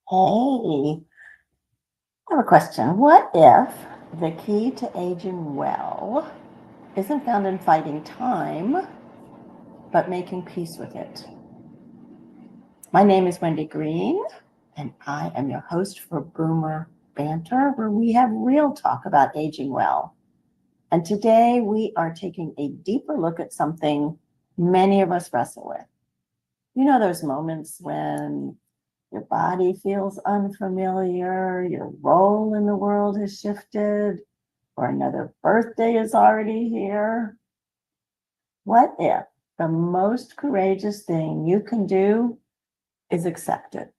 Hey, I have a question. What if the key to aging well isn't found in fighting time, but making peace with it? My name is Wendy Green, and I am your host for Boomer Banter, where we have real talk about aging well. And today we are taking a deeper look at something many of us wrestle with. You know, those moments when your body feels unfamiliar, your role in the world has shifted, or another birthday is already here. What if the most courageous thing you can do is accept it?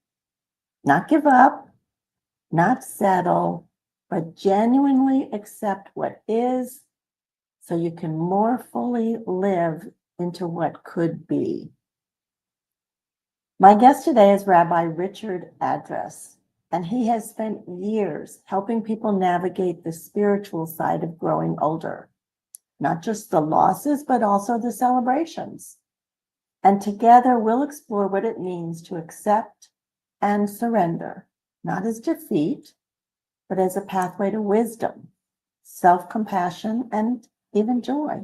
Not give up, not settle, but genuinely accept what is so you can more fully live into what could be. My guest today is Rabbi Richard Address, and he has spent years helping people navigate the spiritual side of growing older, not just the losses, but also the celebrations. And together we'll explore what it means to accept and surrender, not as defeat, but as a pathway to wisdom, self-compassion, and even joy.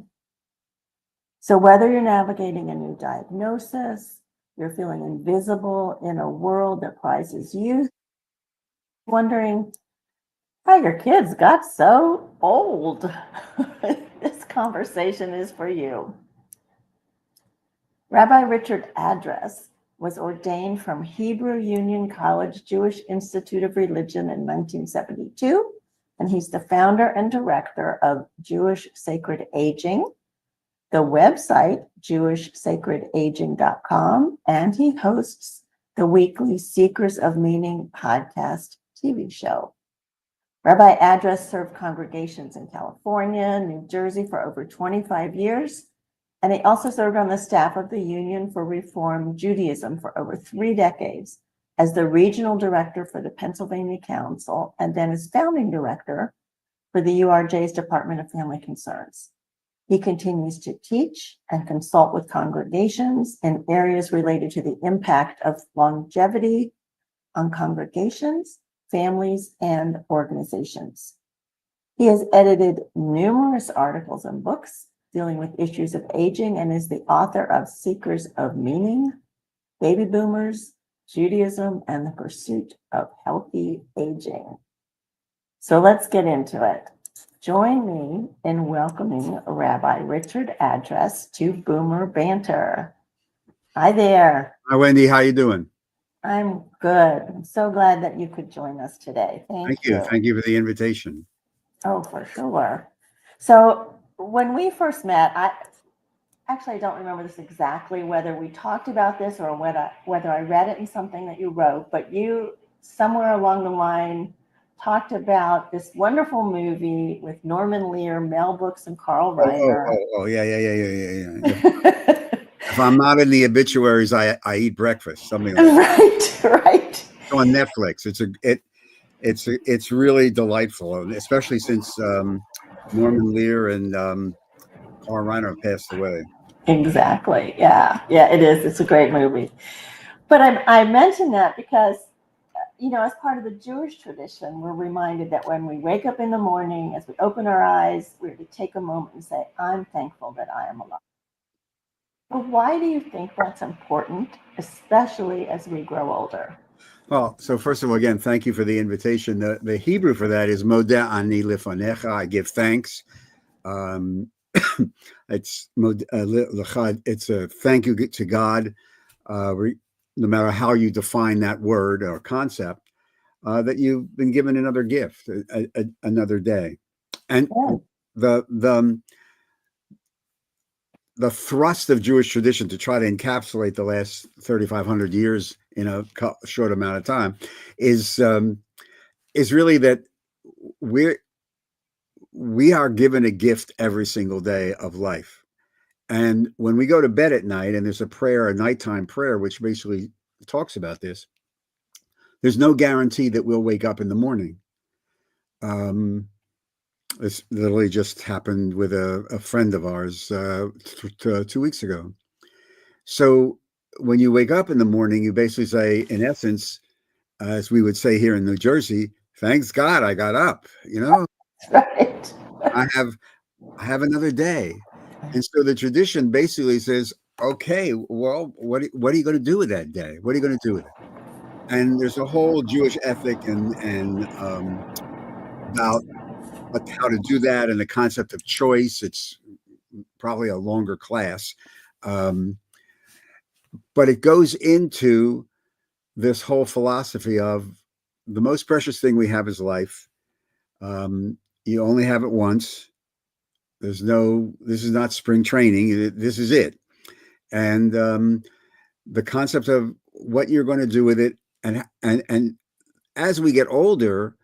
So whether you're navigating a new diagnosis, you're feeling invisible in a world that prizes youth, wondering how your kids got so old, this conversation is for you. Rabbi Richard Address was ordained from Hebrew Union College Jewish Institute of Religion in 1972, and he's the founder and director of Jewish Sacred Aging, the website jewishsacredaging.com, and he hosts the weekly Seekers of Meaning podcast TV show. Rabbi Address served congregations in California, New Jersey for over 25 years, and he also served on the staff of the Union for Reform Judaism for over 3 decades as the regional director for the Pennsylvania Council, and then as founding director for the URJ's Department of Family Concerns. He continues to teach and consult with congregations in areas related to the impact of longevity on congregations, families, and organizations. He has edited numerous articles and books dealing with issues of aging and is the author of Seekers of Meaning, Baby Boomers, Judaism, and the Pursuit of Healthy Aging. So let's get into it. Join me in welcoming Rabbi Richard Address to Boomer Banter. Hi there. Hi, Wendy. How you doing? I'm good. I'm so glad that you could join us today. Thank you. Thank you for the invitation. Oh, for sure. So when we first met, I don't remember this exactly, whether we talked about this or whether I read it in something that you wrote, but you somewhere along the line talked about this wonderful movie with Norman Lear, Mel Brooks, and Carl Reiner. Yeah. If I'm not in the obituaries, I eat breakfast. Something like that. Right. It's on Netflix. It's really delightful, especially since Norman Lear and Carl Reiner passed away. Exactly. Yeah, it is. It's a great movie. But I mentioned that because, as part of the Jewish tradition, we're reminded that when we wake up in the morning, as we open our eyes, we're to take a moment and say, I'm thankful that I am alive. But why do you think that's important, especially as we grow older? Well, so first of all, again, thank you for the invitation. The Hebrew for that is Modeh ani lefanecha. I give thanks. It's it's a thank you to God, no matter how you define that word or concept, that you've been given another gift, another day, and the thrust of Jewish tradition to try to encapsulate the last 3,500 years in a short amount of time is really that we are given a gift every single day of life. And when we go to bed at night, and there's a nighttime prayer, which basically talks about this, there's no guarantee that we'll wake up in the morning. This literally just happened with a friend of ours 2 weeks ago. So when you wake up in the morning, you basically say, in essence, as we would say here in New Jersey, thanks God I got up. Right. I have I have another day. And so the tradition basically says, okay, well, what are you going to do with that day? What are you going to do with it? And there's a whole Jewish ethic and about how to do that and the concept of choice. It's probably a longer class, um, but it goes into this whole philosophy of the most precious thing we have is life. You only have it once. This is not spring training. This is it. And the concept of what you're going to do with it. And as we get older,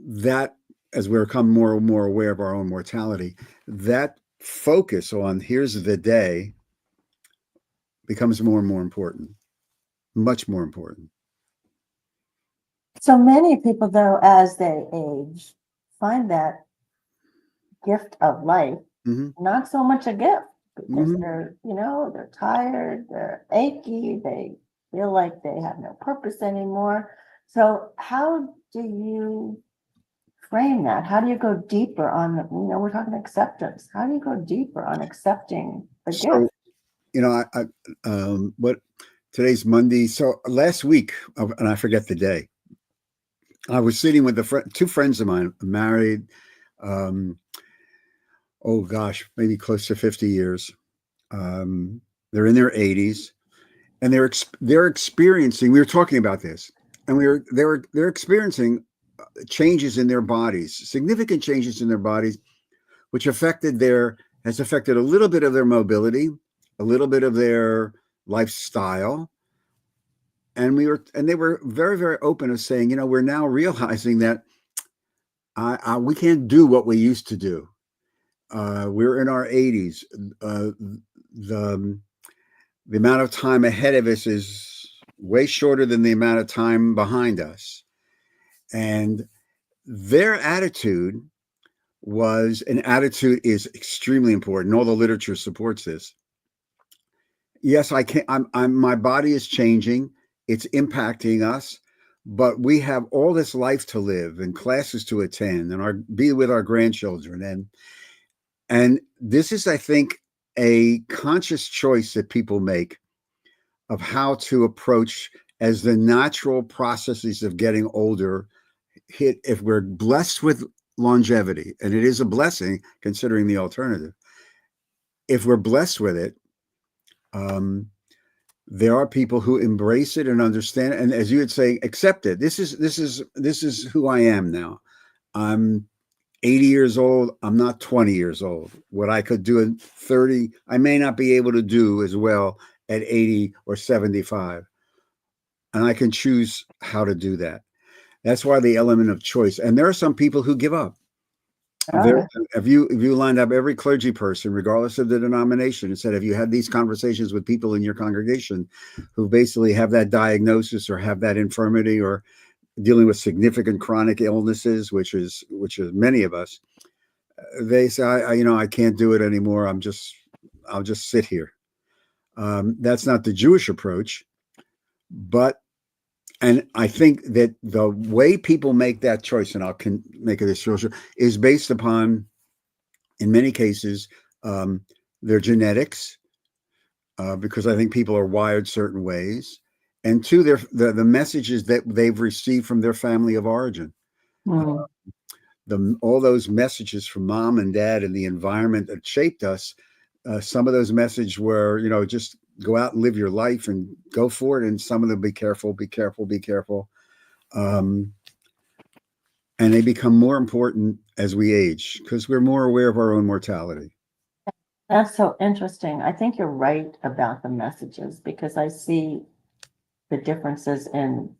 that as we become more and more aware of our own mortality, that focus on here's the day becomes more and more important, much more important. So many people, though, as they age, find that gift of life not so much a gift because they're tired, they're achy, they feel like they have no purpose anymore. So how do you frame that? How do you go deeper on we're talking acceptance. How do you go deeper on accepting the gift? So, what today's Monday. So last week, and I forget the day, I was sitting with two friends of mine, married, oh gosh, maybe close to 50 years. They're in their 80s, and they're experiencing. We were talking about this, and they're experiencing changes in their bodies, significant changes in their bodies, which has affected a little bit of their mobility, a little bit of their lifestyle. And they were very, very open of saying, we're now realizing that we can't do what we used to do. We're in our 80s. The amount of time ahead of us is way shorter than the amount of time behind us. And their attitude is extremely important. All the literature supports this. Yes, my body is changing. It's impacting us, but we have all this life to live and classes to attend and be with our grandchildren. And this is, I think, a conscious choice that people make of how to approach as the natural processes of getting older hit. If we're blessed with longevity, and it is a blessing considering the alternative, if we're blessed with it, there are people who embrace it and understand it, and as you would say, accept it. This is who I am now. I'm 80 years old. I'm not 20 years old. What I could do at 30, I may not be able to do as well at 80 or 75. And I can choose how to do that. That's why the element of choice. And there are some people who give up. If you lined up every clergy person, regardless of the denomination, and said, have you had these conversations with people in your congregation who basically have that diagnosis or have that infirmity or dealing with significant chronic illnesses, which is many of us, they say, I can't do it anymore. I'll just sit here. That's not the Jewish approach, and I think that the way people make that choice, and I'll make it as social, is based upon, in many cases, their genetics, because I think people are wired certain ways, and two, the messages that they've received from their family of origin. All those messages from mom and dad and the environment that shaped us. Some of those messages were, just go out and live your life and go for it. And some of them, be careful, be careful, be careful. And they become more important as we age because we're more aware of our own mortality. That's so interesting. I think you're right about the messages because I see the differences in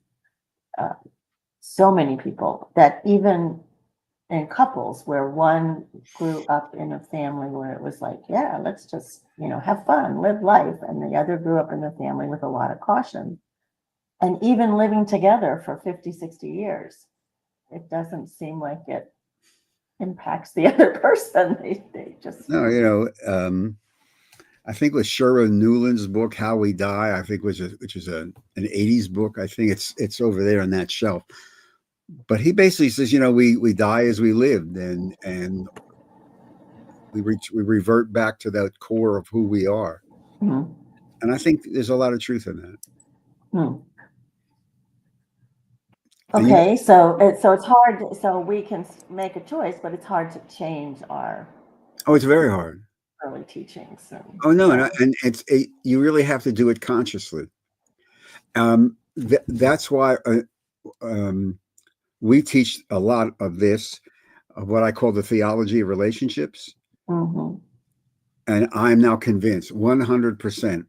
so many people that even in couples where one grew up in a family where it was like, yeah, let's just, have fun, live life. And the other grew up in a family with a lot of caution. And even living together for 50, 60 years, it doesn't seem like it impacts the other person. They just. No, I think with Sherwin Newland's book How We Die, I think which is an '80s book. I think it's over there on that shelf. But he basically says, we die as we lived, and we revert back to that core of who we are. Mm-hmm. And I think there's a lot of truth in that. Hmm. And Okay, so it's hard. So we can make a choice, but it's hard to change our it's very hard. early teachings. And, Oh no, yeah. and you really have to do it consciously. That's why we teach a lot of this, of what I call the theology of relationships. Mm-hmm. And I'm now convinced 100%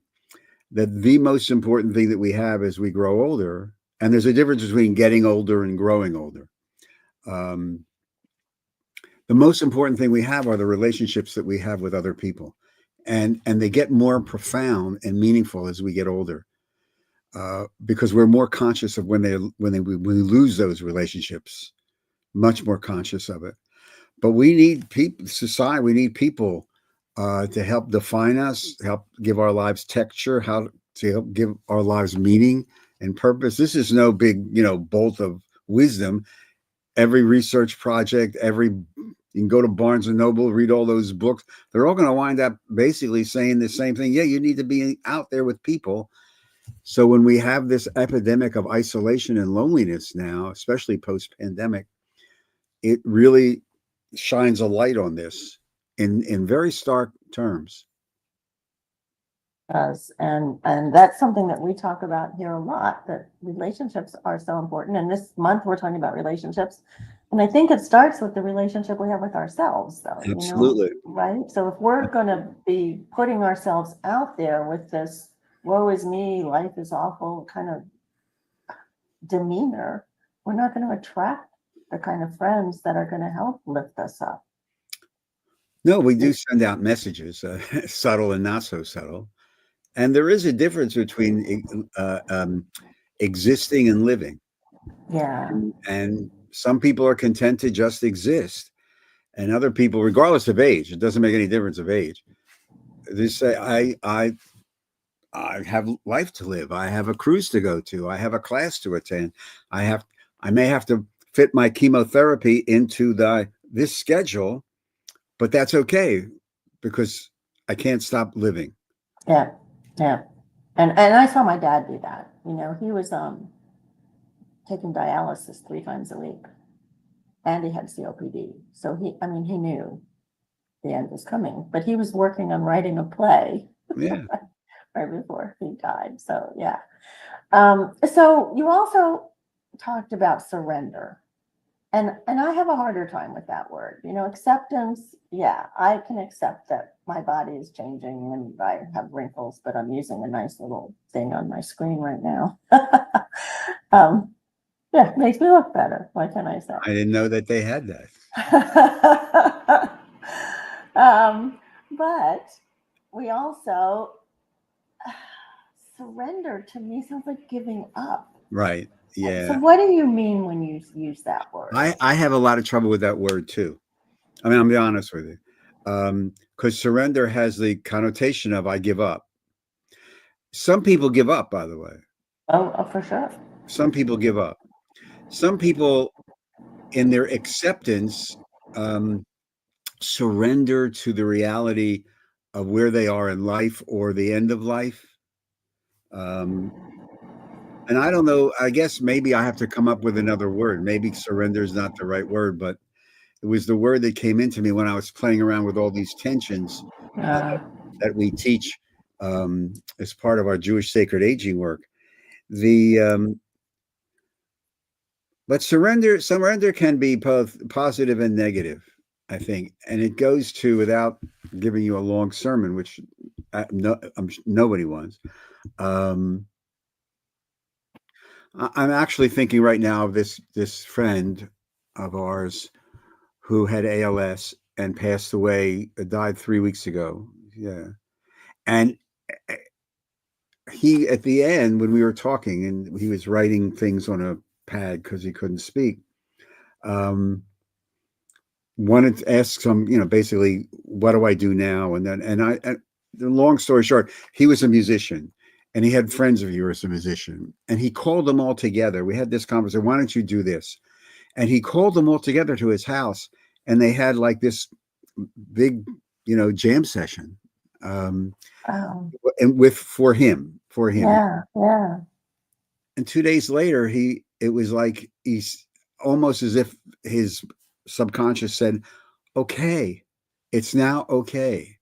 that the most important thing that we have as we grow older, and there's a difference between getting older and growing older. The most important thing we have are the relationships that we have with other people, and they get more profound and meaningful as we get older, because we're more conscious of when we lose those relationships, much more conscious of it. But we need people, society. We need people to help define us, help give our lives texture, how to help give our lives meaning and purpose. This is no big, bolt of wisdom. Every research project, you can go to Barnes and Noble, read all those books. They're all going to wind up basically saying the same thing. Yeah, you need to be out there with people. So when we have this epidemic of isolation and loneliness now, especially post-pandemic, it really shines a light on this in very stark terms. Does. And that's something that we talk about here a lot, that relationships are so important. And this month we're talking about relationships. And I think it starts with the relationship we have with ourselves, though. Absolutely. Right? So if we're going to be putting ourselves out there with this woe is me, life is awful kind of demeanor, we're not going to attract the kind of friends that are going to help lift us up. No, we do send out messages, subtle and not so subtle. And there is a difference between existing and living. Yeah. And some people are content to just exist. And other people, regardless of age, it doesn't make any difference of age. They say, I have life to live. I have a cruise to go to. I have a class to attend. I may have to fit my chemotherapy into this schedule, but that's okay because I can't stop living. Yeah. Yeah. And I saw my dad do that. He was taking dialysis 3 times a week, and he had COPD. So he knew the end was coming, but he was working on writing a play. Yeah. Right before he died. So yeah. So you also talked about surrender. And I have a harder time with that word. Acceptance, yeah, I can accept that my body is changing and I have wrinkles, but I'm using a nice little thing on my screen right now. Yeah, it makes me look better. What can I say? I didn't know that they had that. But we also, surrender to me sounds like giving up. Right. Yeah. So what do you mean when you use that word? I have a lot of trouble with that word too. I mean, I'm be honest with you. Because surrender has the connotation of I give up. Some people give up, by the way. Oh, for sure. Some people give up. Some people, in their acceptance, surrender to the reality of where they are in life or the end of life. And I don't know, I guess maybe I have to come up with another word. Maybe surrender is not the right word, but it was the word that came into me when I was playing around with all these tensions that we teach as part of our Jewish sacred aging work. But surrender can be both positive and negative, I think, and it goes to, without giving you a long sermon, which nobody wants. I'm actually thinking right now of this friend of ours who had ALS and passed away, died 3 weeks ago. Yeah. And he, at the end, when we were talking and he was writing things on a pad because he couldn't speak, wanted to ask some, basically, what do I do now? And the long story short, he was a musician and he had friends of yours, a musician, and he called them all together. We had this conversation. Why don't you do this? And he called them all together to his house, and they had like this big, jam session, um, Oh, and for him. yeah, yeah. And 2 days later, it was like he's almost as if his subconscious said, "Okay, it's now okay."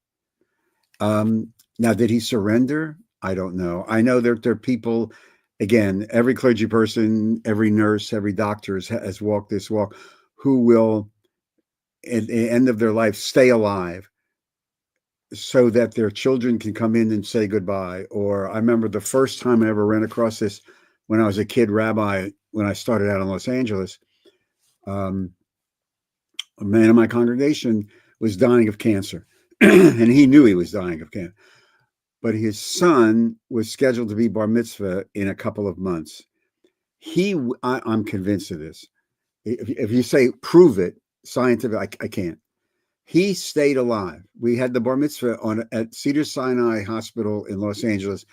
Now, did he surrender? I don't know. I know there are people. Again, every clergy person, every nurse, every doctor has walked this walk, who will, at the end of their life, stay alive so that their children can come in and say goodbye. Or I remember the first time I ever ran across this when I was a kid rabbi, when I started out in Los Angeles. A man in my congregation was dying of cancer, and he knew he was dying of cancer. But his son was scheduled to be bar mitzvah in a couple of months. I'm convinced of this. If you say prove it scientific, I can't. He stayed alive. We had the bar mitzvah at Cedars-Sinai Hospital in Los Angeles,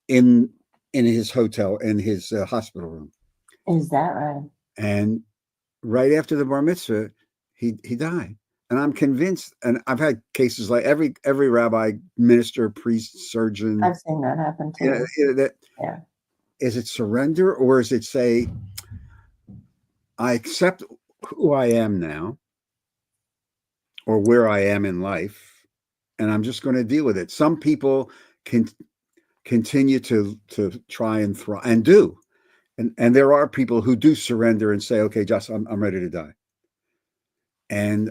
in his hotel, in his hospital room. Is that right? And right after the bar mitzvah, he died. And I'm convinced, and I've had cases like every rabbi, minister, priest, surgeon. I've seen that happen too. Yeah. Is it surrender, or is it say, I accept who I am now, or where I am in life, and I'm just going to deal with it? Some people can continue to try and thrive, and do. And there are people who do surrender and say, okay, just I'm ready to die. And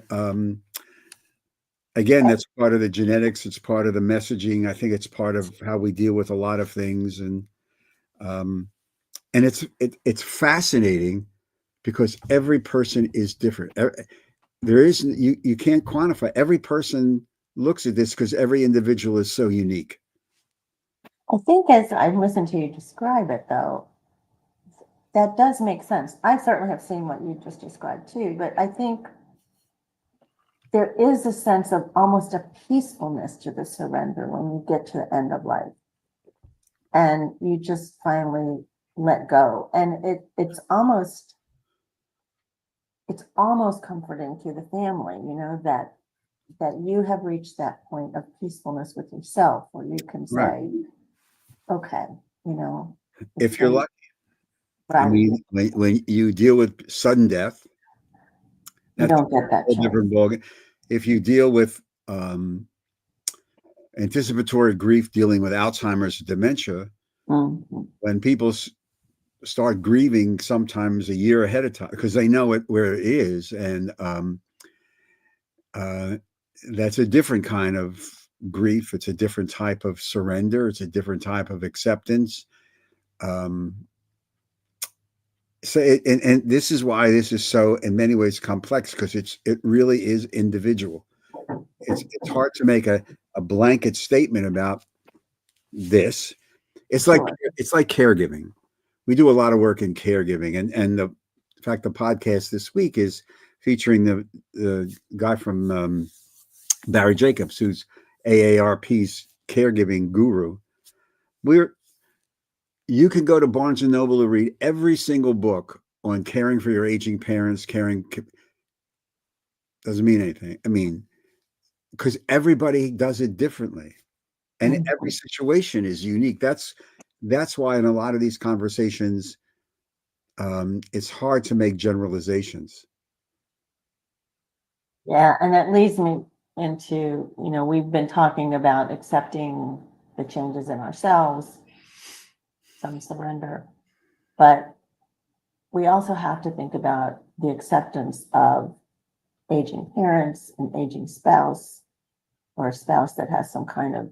again, that's part of the genetics. It's part of the messaging. I think it's part of how we deal with a lot of things. And it's fascinating because every person is different. There isn't, you can't quantify. Every person looks at this because every individual is so unique. I think as I've listened to you describe it, though, that does make sense. I certainly have seen what you just described too, but I think there is a sense of almost a peacefulness to the surrender when you get to the end of life and you just finally let go. And it's almost comforting to the family, that you have reached that point of peacefulness with yourself where you can say, right, okay, if you're lucky. Right. I mean, when you deal with sudden death, you don't get that different ballgame. If you deal with anticipatory grief, dealing with Alzheimer's, dementia, when people start grieving sometimes a year ahead of time because they know where it is, and that's a different kind of grief. It's a different type of surrender. It's a different type of acceptance. So and this is why this is so, in many ways, complex, because it really is individual. It's hard to make a blanket statement about this. It's like caregiving. We do a lot of work in caregiving, and in fact, the podcast this week is featuring the guy from Barry Jacobs, who's AARP's caregiving guru. You can go to Barnes and Noble to read every single book on caring for your aging parents. Doesn't mean anything. I mean, because everybody does it differently, and every situation is unique. That's why in a lot of these conversations, it's hard to make generalizations. Yeah, and that leads me into, we've been talking about accepting the changes in ourselves, some surrender, but we also have to think about the acceptance of aging parents, an aging spouse, or a spouse that has some kind of,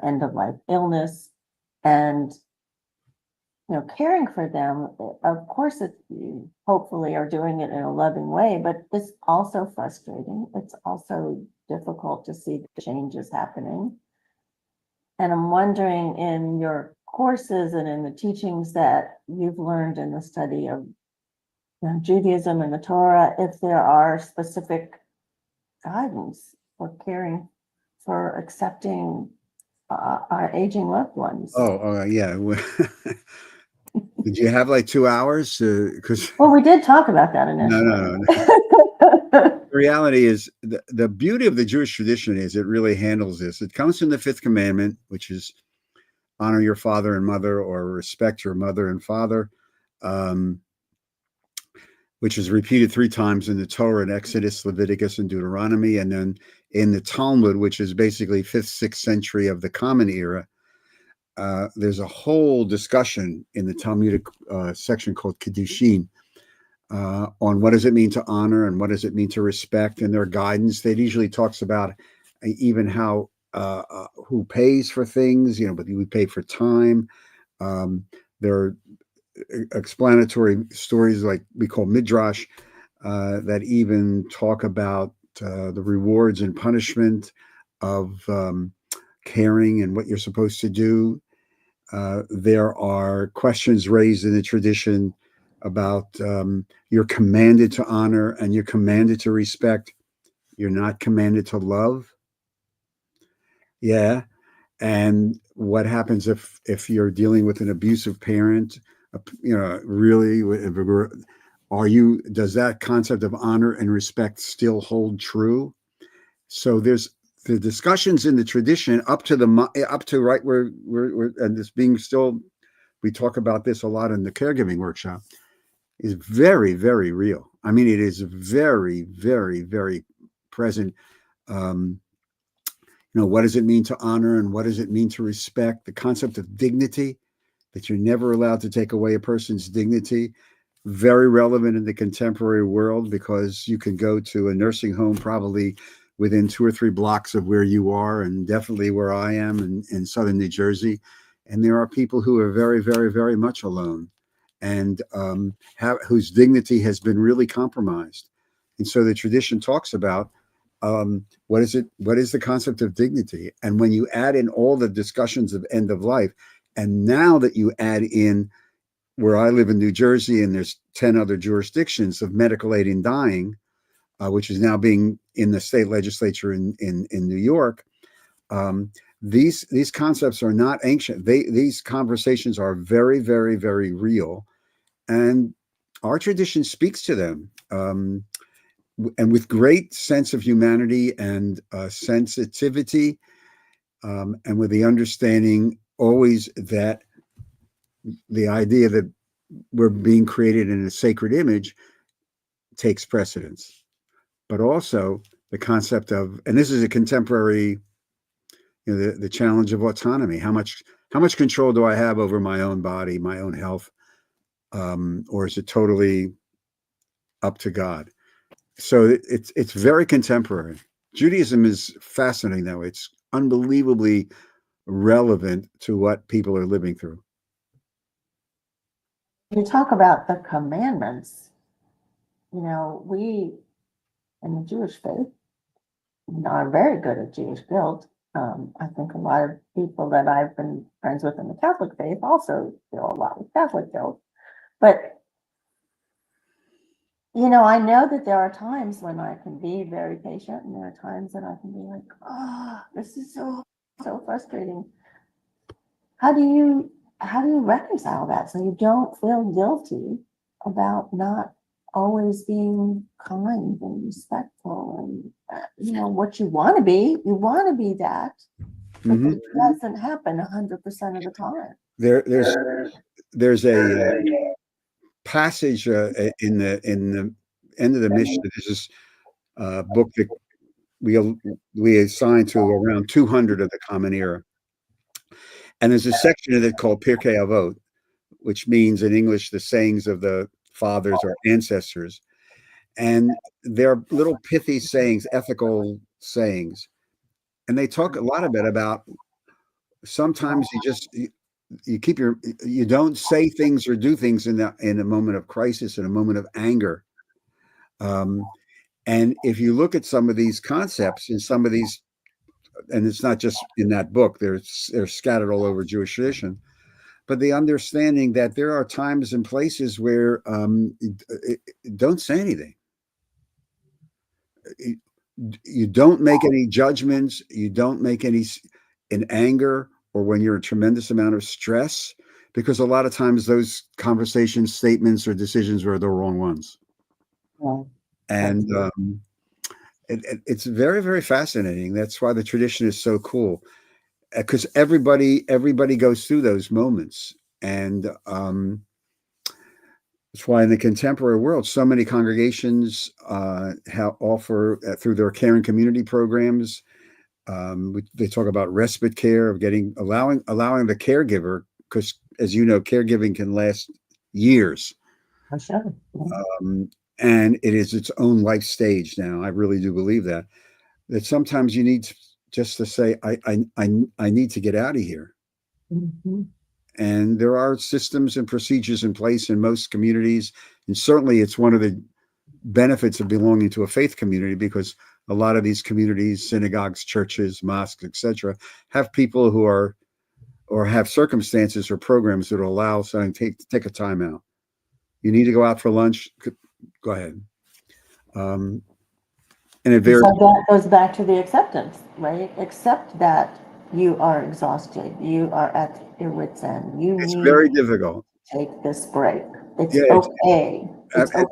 end of life illness, and caring for them. Of course, you hopefully are doing it in a loving way, but it's also frustrating. It's also difficult to see the changes happening. And I'm wondering, in your courses and in the teachings that you've learned in the study of Judaism and the Torah, if there are specific guidance for caring for accepting our aging loved ones. Yeah. Did you have like 2 hours? Because Well, we did talk about that initially. no. The reality is the beauty of the Jewish tradition is it really handles this. It comes from the fifth commandment, which is honor your father and mother, or respect your mother and father, which is repeated 3 times in the Torah, in Exodus, Leviticus, and Deuteronomy. And then in the Talmud, which is basically 5th, 6th century of the Common Era, there's a whole discussion in the Talmudic section called Kiddushin on what does it mean to honor and what does it mean to respect, and their guidance. That usually talks about even how who pays for things, but we pay for time. There are explanatory stories like we call midrash that even talk about the rewards and punishment of caring and what you're supposed to do. There are questions raised in the tradition about you're commanded to honor and you're commanded to respect. You're not commanded to love. Yeah. And what happens if you're dealing with an abusive parent? Really, does that concept of honor and respect still hold true? So there's the discussions in the tradition up to right where we're and this being still, we talk about this a lot in the caregiving workshop, is very, very real. I mean, it is very, very, very present. What does it mean to honor and what does it mean to respect? The concept of dignity, that you're never allowed to take away a person's dignity, very relevant in the contemporary world, because you can go to a nursing home probably within 2 or 3 blocks of where you are, and definitely where I am in southern New Jersey. And there are people who are very, very, very much alone, and whose dignity has been really compromised. And so the tradition talks about what is the concept of dignity? And when you add in all the discussions of end of life, and now that you add in where I live in New Jersey, and there's 10 other jurisdictions of medical aid in dying, which is now being in the state legislature in New York. These concepts are not ancient. These conversations are very, very, very real, and our tradition speaks to them, and with great sense of humanity and sensitivity, and with the understanding always that the idea that we're being created in a sacred image takes precedence. But also the concept of, and this is a contemporary, the challenge of autonomy. How much control do I have over my own body, my own health, or is it totally up to God? So it's very contemporary. Judaism is fascinating that way. It's unbelievably relevant to what people are living through. You talk about the commandments. We in the Jewish faith are very good at Jewish guilt. I think a lot of people that I've been friends with in the Catholic faith also feel a lot with Catholic guilt. But I know that there are times when I can be very patient, and there are times that I can be like, oh, this is so frustrating. How do you reconcile that so you don't feel guilty about not always being kind and respectful and what you want to be? You want to be that, but it doesn't happen 100% of the time. There's a passage in the end of the Mishnah. There's this book that we assigned to around 200 of the Common Era, and there's a section of it called Pirkei Avot, which means in English the sayings of the fathers or ancestors, and they're little pithy sayings, ethical sayings, and they talk a lot about sometimes you don't say things or do things in a moment of crisis, in a moment of anger. And if you look at some of these concepts in some of these, and it's not just in that book, they're scattered all over Jewish tradition, but the understanding that there are times and places where don't say anything. you don't make any judgments. You don't make any in anger or when you're a tremendous amount of stress, because a lot of times those conversations, statements, or decisions are the wrong ones. Yeah. And it's very, very fascinating. That's why the tradition is so cool, because everybody goes through those moments. And that's why in the contemporary world, so many congregations offer through their care and community programs. They talk about respite care, of allowing the caregiver, because as you know, caregiving can last years. For sure. And it is its own life stage now. I really do believe that sometimes you need just to say, I need to get out of here. Mm-hmm. And there are systems and procedures in place in most communities. And certainly it's one of the benefits of belonging to a faith community, because a lot of these communities, synagogues, churches, mosques, etc., have people who are, or have circumstances or programs that allow someone to take a time out. You need to go out for lunch. Go ahead. And it varies. So that goes back to the acceptance, right? Accept that you are exhausted. You are at your wits' end. You It's need very to difficult. take this break. It's Yeah. okay. It's okay.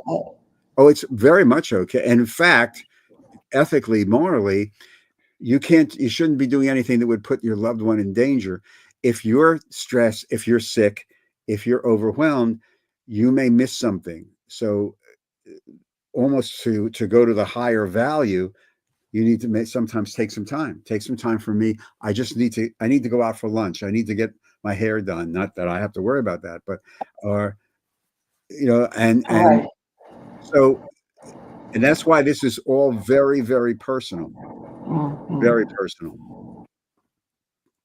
Oh, it's very much okay. And in fact, ethically, morally, you shouldn't be doing anything that would put your loved one in danger. If you're stressed, if you're sick, if you're overwhelmed, you may miss something. So almost to go to the higher value, you need to sometimes take some time for me. I need to go out for lunch. I need to get my hair done. Not that I have to worry about that, but, or, and Right. so, and that's why this is all very, very personal, very Mm-hmm. personal.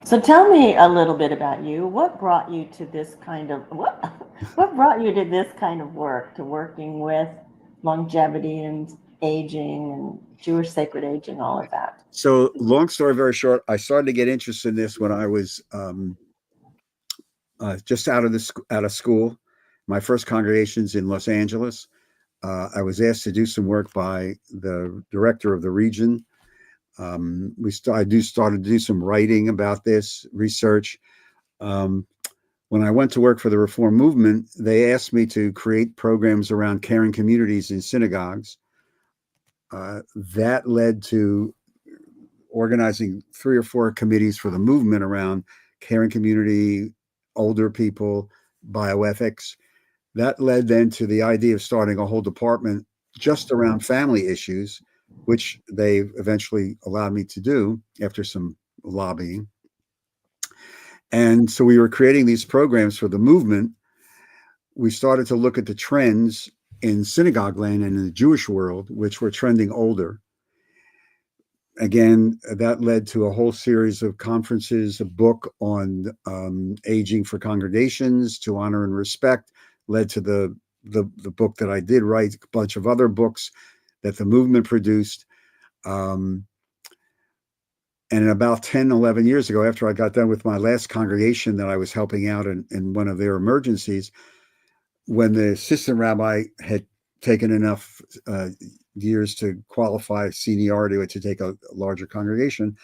So tell me a little bit about you. What brought you to this kind of what brought you to this kind of work, to working with longevity and aging and Jewish sacred aging, all of that? So long story very short, I started to get interested in this when I was just out of school. My first congregation's in Los Angeles. I was asked to do some work by the director of the region. I started to do some writing about this, research. When I went to work for the Reform Movement, they asked me to create programs around caring communities in synagogues. That led to organizing 3 or 4 committees for the movement around caring community, older people, bioethics. That led then to the idea of starting a whole department just around family issues, which they eventually allowed me to do after some lobbying. And so we were creating these programs for the movement. We started to look at the trends in synagogue land and in the Jewish world, which were trending older. Again, that led to a whole series of conferences, a book on aging for congregations, to honor and respect, led to the book that I did write, a bunch of other books that the movement produced. And about 10, 11 years ago, after I got done with my last congregation that I was helping out in one of their emergencies, when the assistant rabbi had taken enough years to qualify seniority to take a larger congregation,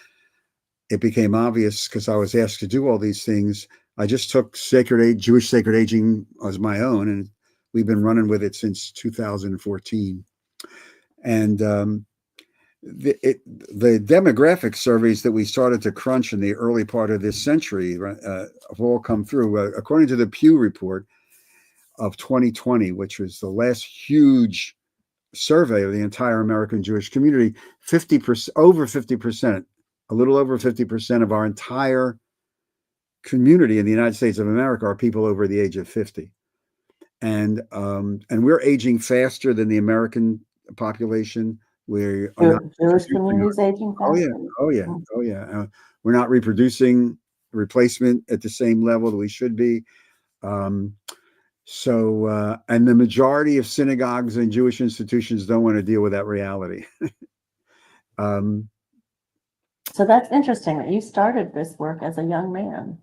it became obvious, because I was asked to do all these things. I just took Jewish sacred aging as my own, and we've been running with it since 2014. And the demographic surveys that we started to crunch in the early part of this century have all come through. According to the Pew report of 2020, which was the last huge survey of the entire American Jewish community, 50%, over 50%, a little over 50% of our entire community in the United States of America are people over the age of 50. And we're aging faster than the American population. We are not Jewish communities aging faster. oh yeah. We're not reproducing replacement at the same level that we should be. And the majority of synagogues and Jewish institutions don't want to deal with that reality. So that's interesting that you started this work as a young man.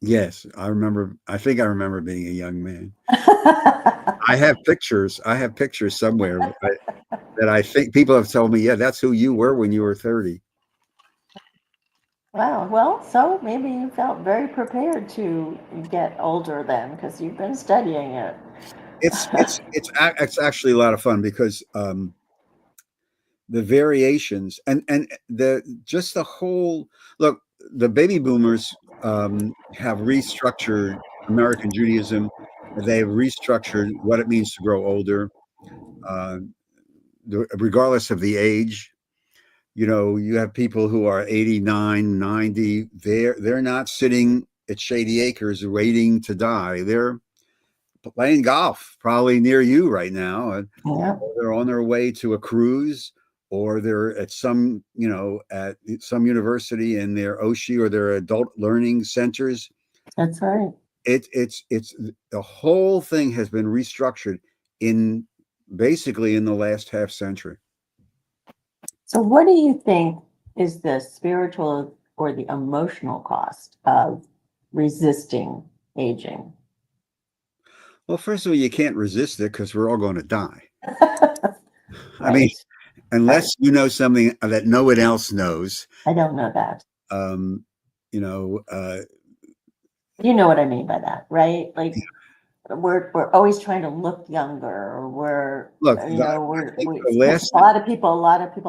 Yes, I remember. I think I remember being a young man. I have pictures. I have pictures somewhere that I think people have told me, yeah, that's who you were when you were 30. Wow. Well, so maybe you felt very prepared to get older then because you've been studying it. It's actually a lot of fun because the variations and the just the whole look. The baby boomers have restructured American Judaism. They've restructured what it means to grow older, uh, regardless of the age. You know, you have people who are 89, 90. They're not sitting at Shady Acres waiting to die. They're playing golf probably near you right now, and Yeah, or they're on their way to a cruise, or they're at some, at some university in their Oshi or their adult learning centers. that's right. It's the whole thing has been restructured in basically in the last half century. So, what do you think is the spiritual or the emotional cost of resisting aging? Well, first of all, you can't resist it because we're all going to die. I mean, Right, right. unless you know something that no one else knows. I don't know that. Um, you know, You know what I mean by that, right? Like we're always trying to look younger, or we're look, I we're think we the because last. a lot of people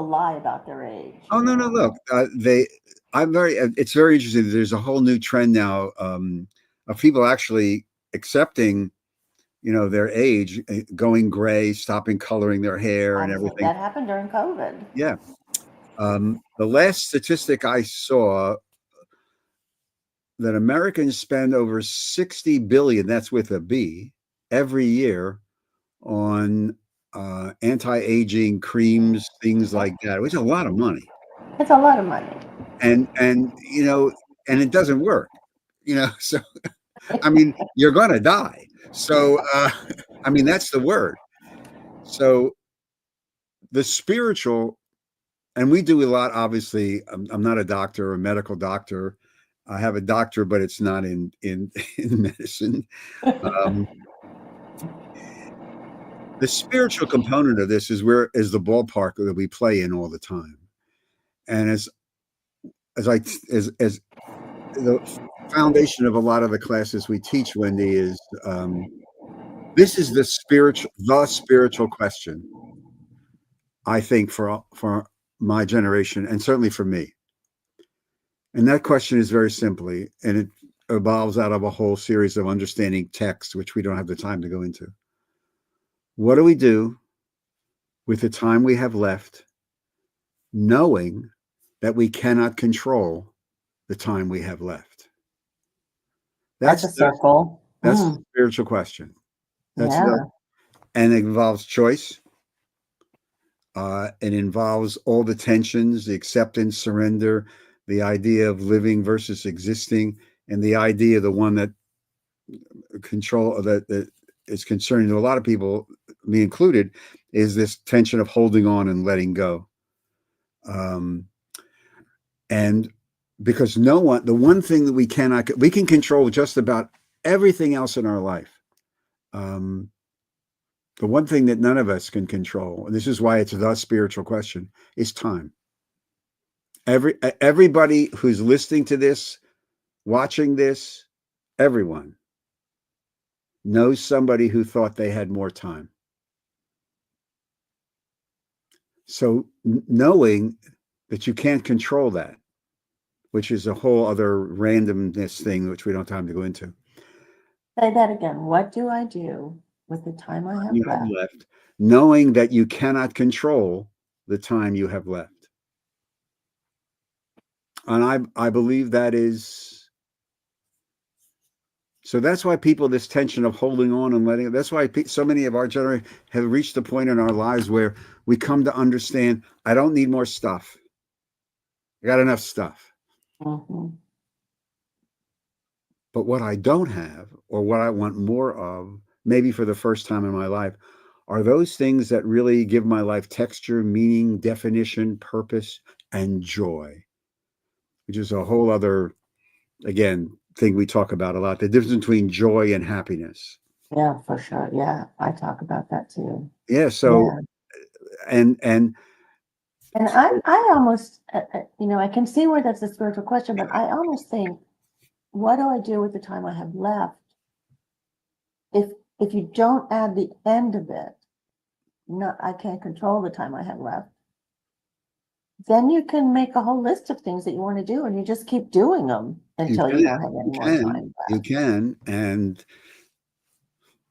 lie about their age, Oh no, no, look, they. I'm very. It's very interesting. There's a whole new trend now of people actually accepting, their age, going gray, stopping coloring their hair and Absolutely. everything. That happened during COVID. Yeah. The last statistic I saw that Americans spend over 60 billion, that's with a B, every year on anti-aging creams, things Yeah, like that, which is a lot of money. it's a lot of money. And and it doesn't work. So I mean, you're going to die. So I mean, that's the word. So the spiritual, and we do a lot. Obviously, I'm not a doctor or a medical doctor. I have a doctor, but it's not in in medicine. Um, the spiritual component of this is the ballpark that we play in all the time. And as I as the foundation of a lot of the classes we teach, Wendy, is this is the spiritual question. I think for my generation, and certainly for me. And that question is very simply, and it evolves out of a whole series of understanding text, which we don't have the time to go into. What do we do with the time we have left, knowing that we cannot control the time we have left? That's That's a the, circle. that's the Mm, spiritual question. That's the, yeah, and it involves choice. It involves all the tensions, the acceptance, surrender, the idea of living versus existing, and the idea, the one that that is concerning to a lot of people, me included, is this tension of holding on and letting go. Um, and because the one thing that we can control just about everything else in our life. Um, the one thing that none of us can control, and this is why it's the spiritual question, is time. Everybody who's listening to this, watching this, everyone knows somebody who thought they had more time. So knowing that you can't control that, which is a whole other randomness thing, which we don't have time to go into. say that again. What do I do with the time I have You have left? left, knowing that you cannot control the time you have left. And I believe that is so. That's why people, this tension of holding on and letting, that's why so many of our generation have reached a point in our lives where we come to understand, I don't need more stuff. I got enough stuff. Hmm. But what I don't have, or what I want more of, maybe for the first time in my life, are those things that really give my life texture, meaning, definition, purpose, and joy, which is a whole other, again, thing we talk about a lot, the difference between joy and happiness. Yeah, for sure. Yeah, I talk about that too. Yeah. So, Yeah. and And I almost, I can see where that's a spiritual question, but I almost think, what do I do with the time I have left? If you don't add the end of it, no, I can't control the time I have left. Then you can make a whole list of things that you want to do, and you just keep doing them you until you can, don't have any more time you left. can, and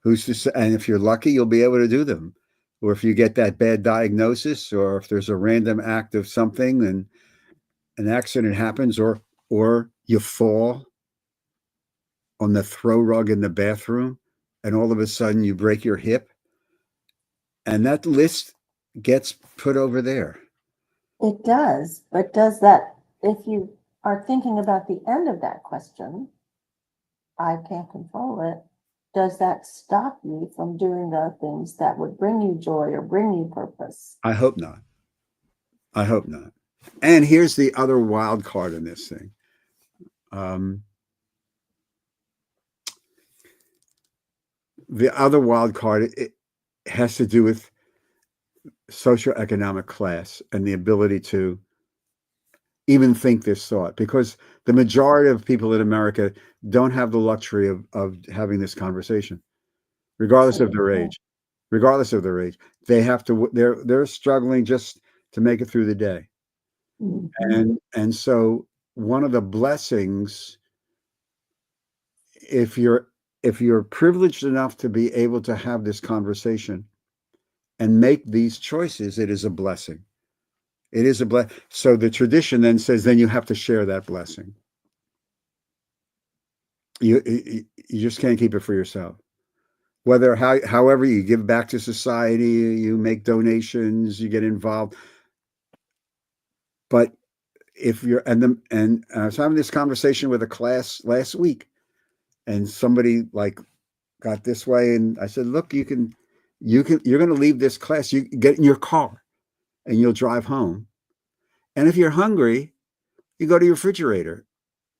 who's to say? And if you're lucky, you'll be able to do them. Or if you get that bad diagnosis, or if there's a random act of something and an accident happens, or you fall on the throw rug in the bathroom, and all of a sudden you break your hip, and that list gets put over there. It does, but does that, if you are thinking about the end of that question, I can't control it, does that stop you from doing the things that would bring you joy or bring you purpose? I hope not. I hope not. And here's the other wild card in this thing. The other wild card, it has to do with socioeconomic class and the ability to even think this thought, because the majority of people in America don't have the luxury of having this conversation, regardless of their age. Regardless of their age, they have to. They're struggling just to make it through the day, Mm-hmm. and so one of the blessings, if you're privileged enough to be able to have this conversation and make these choices, it is a blessing. It is a blessing. So the tradition then says, then you have to share that blessing. You just can't keep it for yourself. However you give back to society, you make donations, you get involved. But if you're and I was having this conversation with a class last week, and somebody like got this way, and I said, look, you're going to leave this class, you get in your car and you'll drive home. And if you're hungry, you go to your refrigerator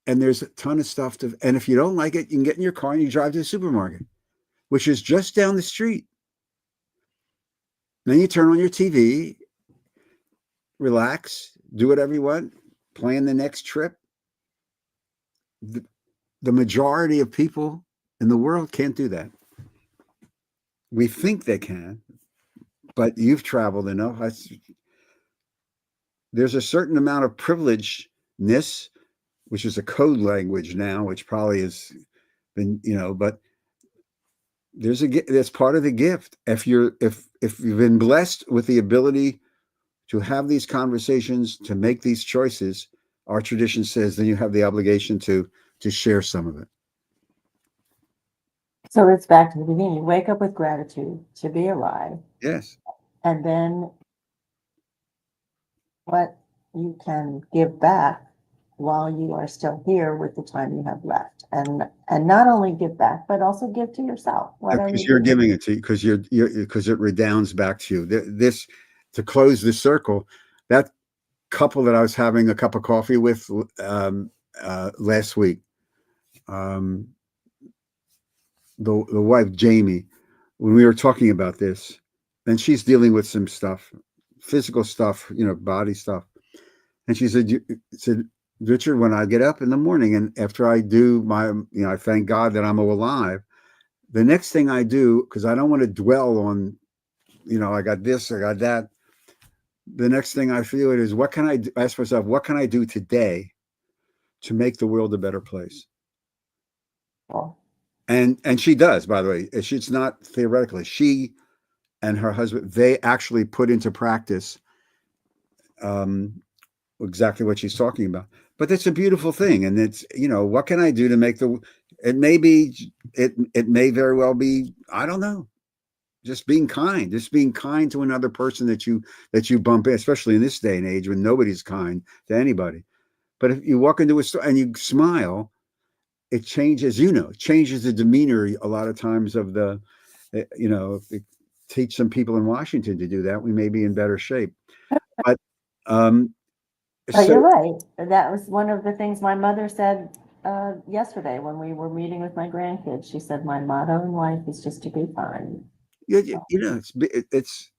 and there's a ton of stuff and if you don't like it, you can get in your car and you drive to the supermarket, which is just down the street. Then you turn on your TV, relax, do whatever you want, plan the next trip. The majority of people in the world can't do that. We think they can, but you've traveled enough. There's a certain amount of privilegedness, which is a code language now, which probably has been, but that's part of the gift. If you've been blessed with the ability to have these conversations, to make these choices, our tradition says, then you have the obligation to share some of it. So it's back to the beginning. You wake up with gratitude to be alive. Yes. And then what you can give back while you are still here with the time you have left. And not only give back, but also give to yourself. Because you're giving it to you, because it redounds back to you. This, to close the circle, that couple that I was having a cup of coffee with last week, the wife Jamie, when we were talking about this, and she's dealing with some stuff, physical stuff, body stuff, and she said, Richard, when I get up in the morning and after I do my, I thank God that I'm alive. The next thing I do, because I don't want to dwell on, I got this, I got that. The next thing I feel it is, what can I do? I ask myself, what can I do today to make the world a better place? Oh. And she does, by the way. It's not theoretically. She and her husband, they actually put into practice exactly what she's talking about. But it's a beautiful thing, and it's what can I do to make it may very well be, I don't know, just being kind to another person that you bump in, especially in this day and age when nobody's kind to anybody. But if you walk into a store and you smile, it changes the demeanor a lot of times of the, if we teach some people in Washington to do that, we may be in better shape. But But you're right. That was one of the things my mother said yesterday when we were meeting with my grandkids. She said, my motto in life is just to be kind. You know, it's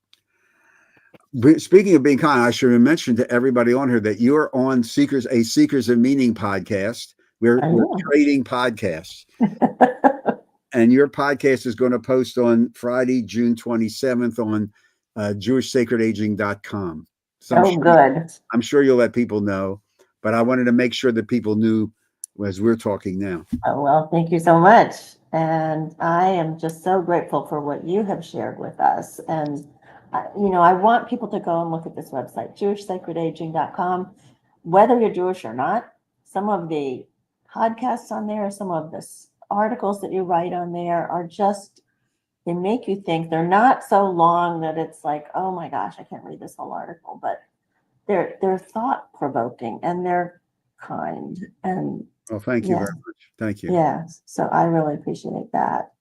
speaking of being kind, I should have mentioned to everybody on here that you're on a Seekers of Meaning podcast. We're trading podcasts. And your podcast is going to post on Friday, June 27th on JewishSacredAging.com. So good. I'm sure you'll let people know, but I wanted to make sure that people knew as we're talking now. Oh, well, thank you so much. And I am just so grateful for what you have shared with us. And, I want people to go and look at this website, JewishSacredAging.com. Whether you're Jewish or not, some of the podcasts on there, some of the articles that you write on there are just, they make you think. They're not so long that it's like, oh my gosh, I can't read this whole article, but they're thought provoking and they're kind. And well, thank you very much. Thank you. Yes, so I really appreciate that.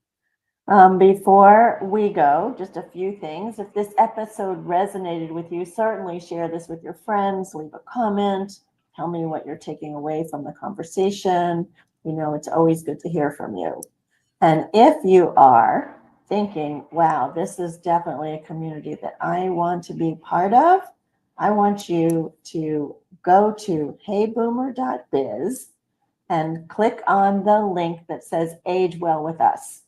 Before we go, just a few things. If this episode resonated with you, certainly share this with your friends, leave a comment, tell me what you're taking away from the conversation. It's always good to hear from you. And if you are thinking, wow, this is definitely a community that I want to be part of, I want you to go to heyboomer.biz and click on the link that says Age Well with Us.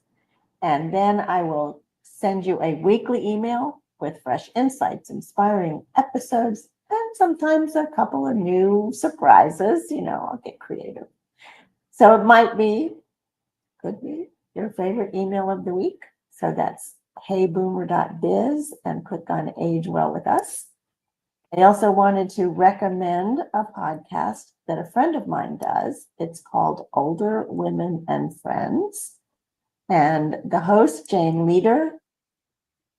And then I will send you a weekly email with fresh insights, inspiring episodes, and sometimes a couple of new surprises. I'll get creative. So it could be your favorite email of the week. So that's heyboomer.biz and click on Age Well with Us. I also wanted to recommend a podcast that a friend of mine does. It's called Older Women and Friends. And the host, Jane Leader,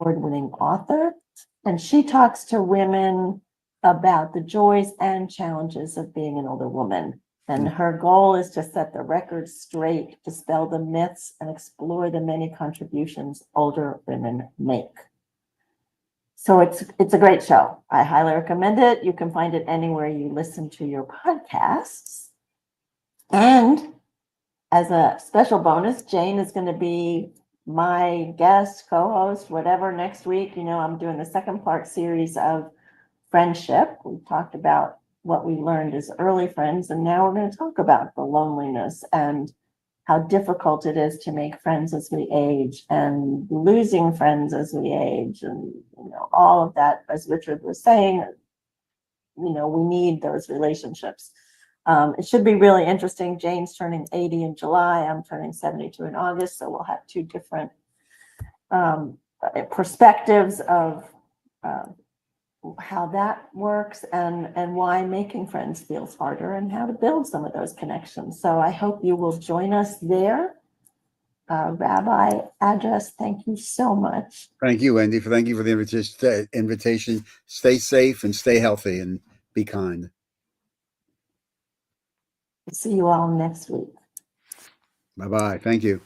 award-winning author, and she talks to women about the joys and challenges of being an older woman. And her goal is to set the record straight, dispel the myths, and explore the many contributions older women make. So it's a great show. I highly recommend it. You can find it anywhere you listen to your podcasts. And as a special bonus, Jane is going to be my guest, co-host, whatever, next week. I'm doing the second part series of friendship. We talked about what we learned as early friends, and now we're going to talk about the loneliness and how difficult it is to make friends as we age and losing friends as we age, and all of that. As Richard was saying, we need those relationships. It should be really interesting. Jane's turning 80 in July. I'm turning 72 in August. So we'll have two different perspectives of how that works and why making friends feels harder and how to build some of those connections. So I hope you will join us there. Rabbi Address, thank you so much. Thank you, Wendy. Thank you for the invitation. Stay safe and stay healthy and be kind. See you all next week. Bye-bye. Thank you.